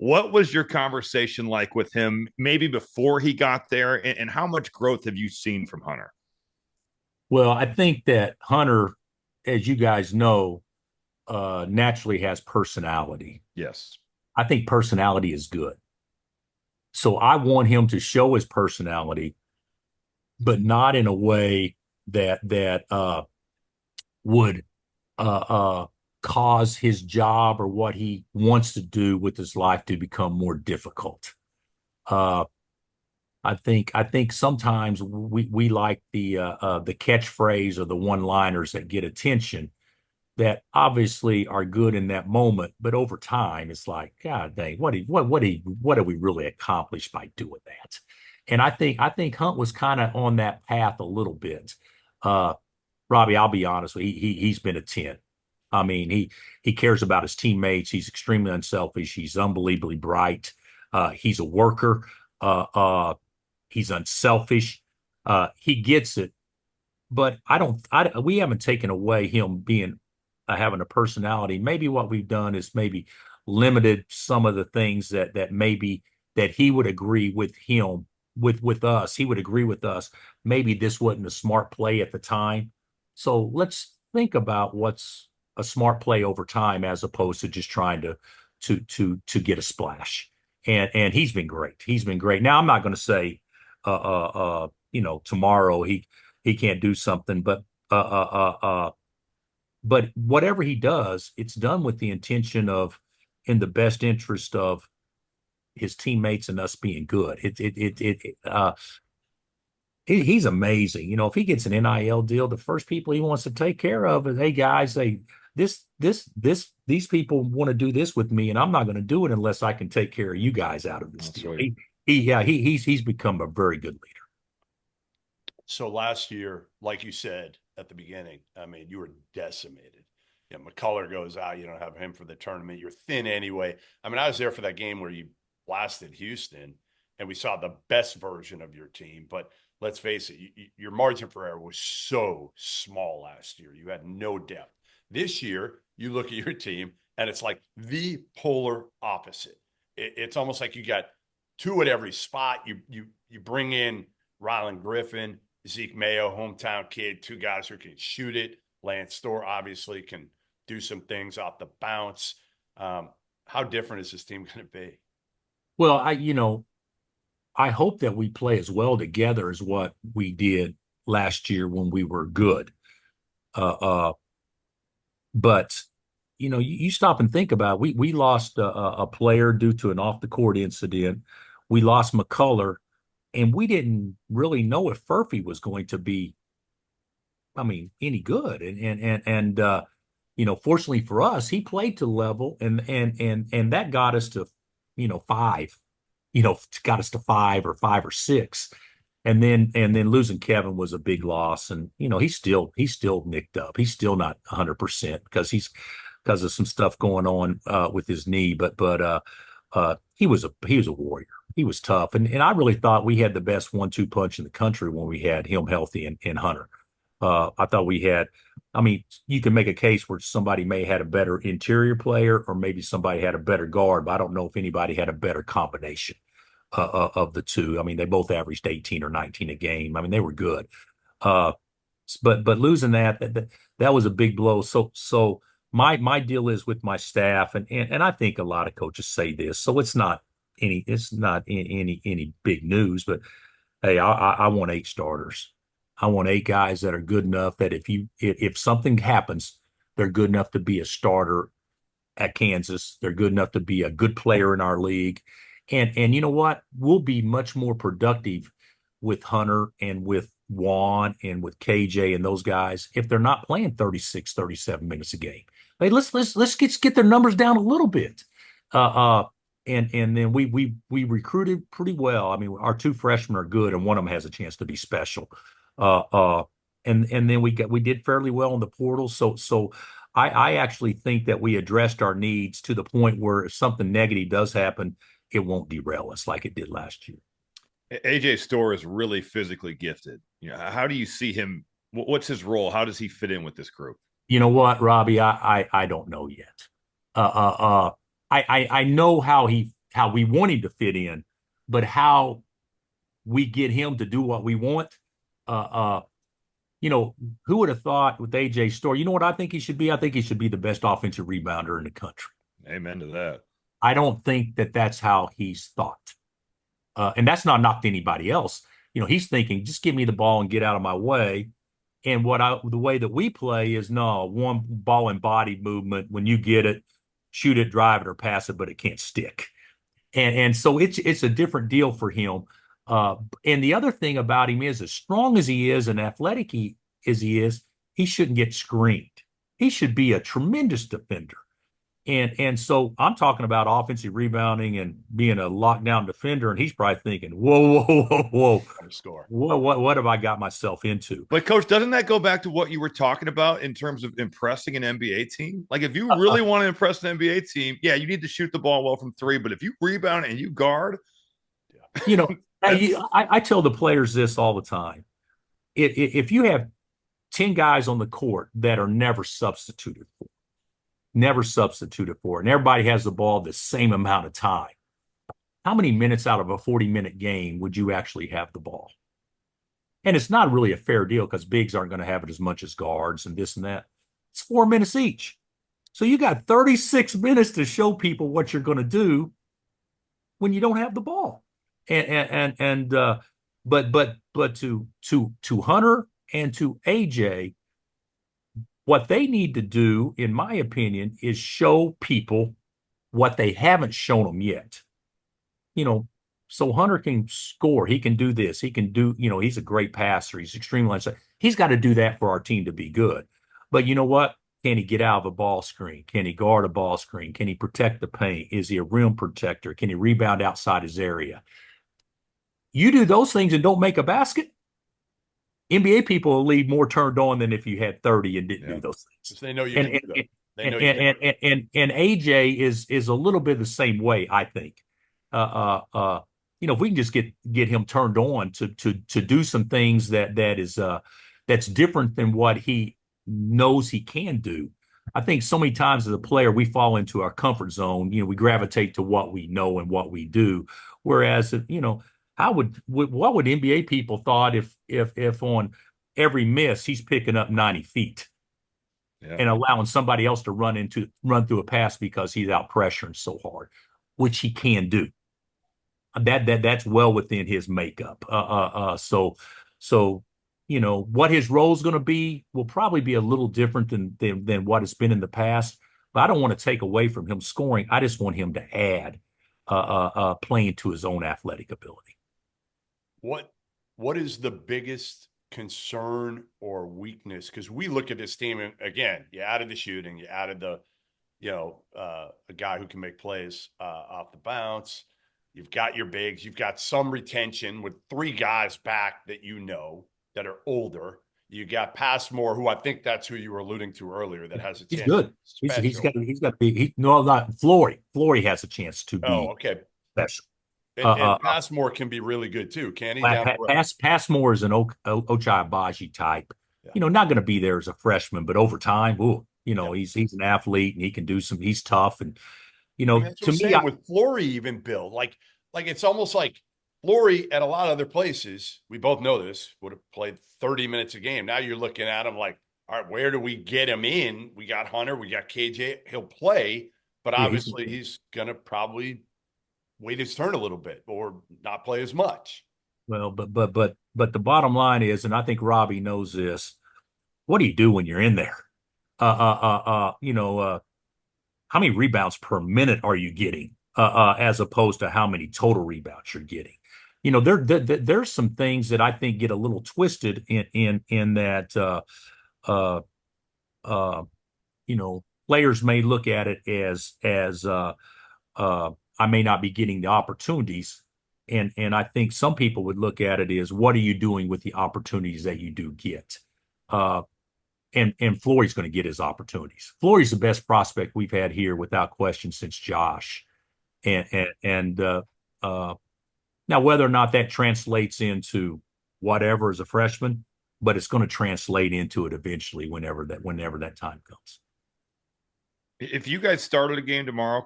What was your conversation like with him, maybe before he got there, and how much growth have you seen from Hunter? Well, I think that Hunter, as you guys know, naturally has personality. Yes. I think personality is good. So I want him to show his personality, but not in a way that would uh, uh, cause his job or what he wants to do with his life to become more difficult. Uh, I think sometimes we like the catchphrase or the one-liners that get attention that obviously are good in that moment, but over time it's like, God dang, what did we really accomplish by doing that? And I think Hunt was kind of on that path a little bit. Uh, Robbie, I'll be honest with you, he's been a 10. I mean, he cares about his teammates. He's extremely unselfish. He's unbelievably bright. He's a worker. Uh, uh, he's unselfish. He gets it, but we haven't taken away him being having a personality. Maybe what we've done is maybe limited some of the things that maybe that he would agree with him with us. He would agree with us. Maybe this wasn't a smart play at the time. So let's think about what's a smart play over time as opposed to just trying to get a splash. And he's been great. He's been great. Now I'm not going to say tomorrow he can't do something, but whatever he does, it's done with the intention of in the best interest of his teammates and us being good. He's amazing. You know, if he gets an NIL deal, the first people he wants to take care of is, hey guys, these people want to do this with me, and I'm not going to do it unless I can take care of you guys out of this That's deal. right. He's become a very good leader. So last year, like you said at the beginning, I mean, you were decimated. You know, McCullough goes out. You don't have him for the tournament. You're thin anyway. I mean, I was there for that game where you blasted Houston, and we saw the best version of your team. But let's face it, your margin for error was so small last year. You had no depth. This year, you look at your team, and it's like the polar opposite. It's almost like you got two at every spot. You bring in Rylan Griffin, Zeke Mayo, hometown kid, two guys who can shoot it. Lance Storr obviously can do some things off the bounce. How different is this team going to be? Well, I hope that we play as well together as what we did last year when we were good. Uh, uh, but you stop and think about it. We lost a player due to an off the court incident. We lost McCullough, and we didn't really know if Furphy was going to be, I mean, any good. And fortunately for us, he played to level, and that got us to, five, got us to five or six. And then losing Kevin was a big loss. And he's still nicked up. He's still not 100% because of some stuff going on with his knee. But he was a warrior. He was tough. And I really thought we had the best 1-2 punch in the country when we had him healthy and Hunter. I thought we had, I mean, you can make a case where somebody may have had a better interior player or maybe somebody had a better guard, but I don't know if anybody had a better combination of the two. I mean, they both averaged 18 or 19 a game. I mean, they were good. Uh, but losing that was a big blow. So my deal is with my staff, and I think a lot of coaches say this, so it's not any big news. But hey, I want 8 starters. I want 8 guys that are good enough that if something happens, they're good enough to be a starter at Kansas. They're good enough to be a good player in our league. And you know what? We'll be much more productive with Hunter and with Juan and with KJ and those guys if they're not playing 36, 37 minutes a game. Hey, let's get their numbers down a little bit. Uh, uh, and then we recruited pretty well. I mean, our 2 freshmen are good, and one of them has a chance to be special. Uh, uh, and then we did fairly well in the portal. So I actually think that we addressed our needs to the point where if something negative does happen, it won't derail us like it did last year. AJ Storr is really physically gifted. How do you see him? What's his role? How does he fit in with this group? You know what, Robbie? I don't know yet. Uh, uh, uh, I know how we want him to fit in, but how we get him to do what we want. Who would have thought with AJ Storr? You know what I think he should be? I think he should be the best offensive rebounder in the country. Amen to that. I don't think that that's how he's thought. And that's not knocked anybody else. He's thinking, just give me the ball and get out of my way. And the way that we play is one ball and body movement. When you get it, shoot it, drive it, or pass it, but it can't stick. And so it's a different deal for him. And the other thing about him is, as strong as he is and athletic as he is, he shouldn't get screened. He should be a tremendous defender. And so I'm talking about offensive rebounding and being a lockdown defender, and he's probably thinking, whoa. Score. What have I got myself into? But Coach, doesn't that go back to what you were talking about in terms of impressing an NBA team? Like, if you really want to impress an NBA team, yeah, you need to shoot the ball well from three. But if you rebound and you guard, I tell the players this all the time. If you have 10 guys on the court that are never substituted for, and everybody has the ball the same amount of time, how many minutes out of a 40-minute game would you actually have the ball? And it's not really a fair deal, because bigs aren't going to have it as much as guards and this and that. It's 4 minutes each. So you got 36 minutes to show people what you're going to do when you don't have the ball. But to Hunter and to AJ, what they need to do, in my opinion, is show people what they haven't shown them yet. So Hunter can score. He can do this. He can do, he's a great passer. He's extremely, he's got to do that for our team to be good. But you know what? Can he get out of a ball screen? Can he guard a ball screen? Can he protect the paint? Is he a rim protector? Can he rebound outside his area? You do those things and don't make a basket, NBA people will leave more turned on than if you had 30 and didn't do those things. They know you can do them. They know and AJ is a little bit the same way, I think. If we can just get him turned on to do some things that's different than what he knows he can do. I think so many times as a player, we fall into our comfort zone. We gravitate to what we know and what we do. Whereas, what would NBA people thought if on every miss he's picking up 90 feet and allowing somebody else to run through a pass because he's out pressuring so hard, which he can do. That's well within his makeup. So what his role is going to be will probably be a little different than what it's been in the past. But I don't want to take away from him scoring. I just want him to add playing to his own athletic ability. What is the biggest concern or weakness? Because we look at this team, and again, you added the shooting, you added the, a guy who can make plays off the bounce. You've got your bigs. You've got some retention with 3 guys back that that are older. You got Passmore, who I think that's who you were alluding to earlier, that has a chance. He's good. He's got to be. Not Flory. Flory has a chance to be special. And Passmore can be really good too, can he? Passmore is an Ochai Agbaji type. Yeah. Not going to be there as a freshman, but over time, he's an athlete and he can do some. He's tough, and to me, with Flory, even Bill, like it's almost like Flory at a lot of other places. We both know this would have played 30 minutes a game. Now you're looking at him like, all right, where do we get him in? We got Hunter, we got KJ. He'll play, but obviously he's going to probably wait his turn a little bit or not play as much. Well, but the bottom line is, and I think Robbie knows this, what do you do when you're in there? How many rebounds per minute are you getting as opposed to how many total rebounds you're getting? There's some things that I think get a little twisted in that players may look at it as I may not be getting the opportunities. And I think some people would look at it as, what are you doing with the opportunities that you do get? And Flory's going to get his opportunities. Flory's the best prospect we've had here without question since Josh. And now whether or not that translates into whatever as a freshman, but it's going to translate into it eventually whenever that time comes. If you guys started a game tomorrow,